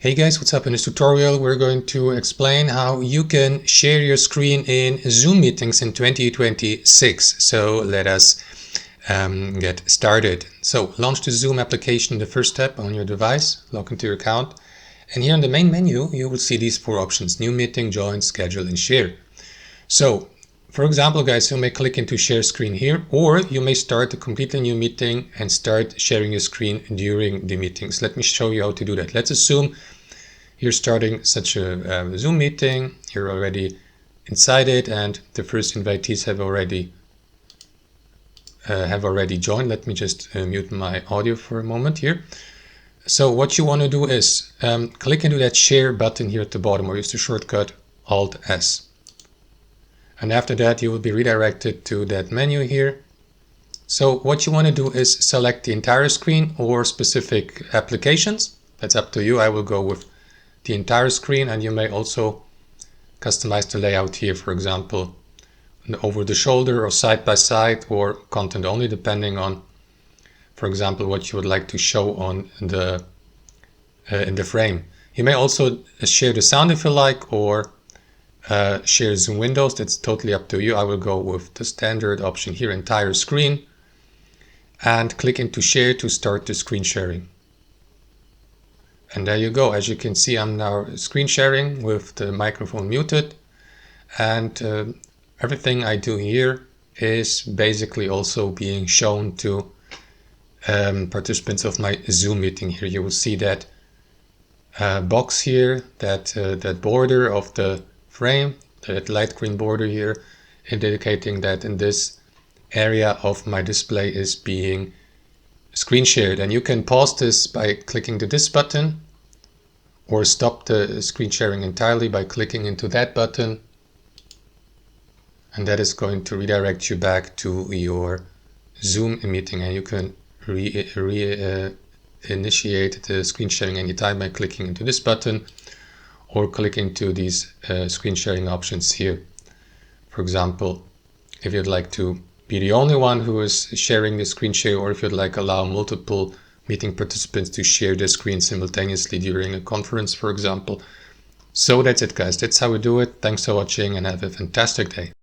Hey guys, what's up? In this tutorial we're going to explain how you can share your screen in Zoom meetings in 2026. So let us get started. So launch the Zoom application, the first step on your device, log into your account. And here in the main menu you will see these four options: new meeting, join, schedule and share. So for example guys, you may click into share screen here, or you may start a completely new meeting and start sharing your screen during the meetings. Let me show you how to do that. Let's assume you're starting such a Zoom meeting, you're already inside it and the first invitees have already joined. Let me just mute my audio for a moment here. So what you want to do is click into that share button here at the bottom, or use the shortcut Alt-S. And after that you will be redirected to that menu here. So what you want to do is select the entire screen or specific applications. That's up to you. I will go with the entire screen, and you may also customize the layout here, for example over the shoulder or side by side or content only, depending on, for example, what you would like to show on the in the frame. You may also share the sound if you like, or share Zoom windows. That's totally up to you. I will go with the standard option here, entire screen, and click into share to start the screen sharing. And there you go. As you can see, I'm now screen sharing with the microphone muted, and everything I do here is basically also being shown to participants of my Zoom meeting. Here you will see that box here, that border of the frame, that light green border here, indicating that in this area of my display is being screen shared. And you can pause this by clicking to this button, or stop the screen sharing entirely by clicking into that button, and that is going to redirect you back to your Zoom meeting. And you can initiate the screen sharing anytime by clicking into this button or click into these screen sharing options here. For example, if you'd like to be the only one who is sharing the screen share, or if you'd like allow multiple meeting participants to share their screen simultaneously during a conference, for example. So that's it guys, that's how we do it. Thanks for watching and have a fantastic day.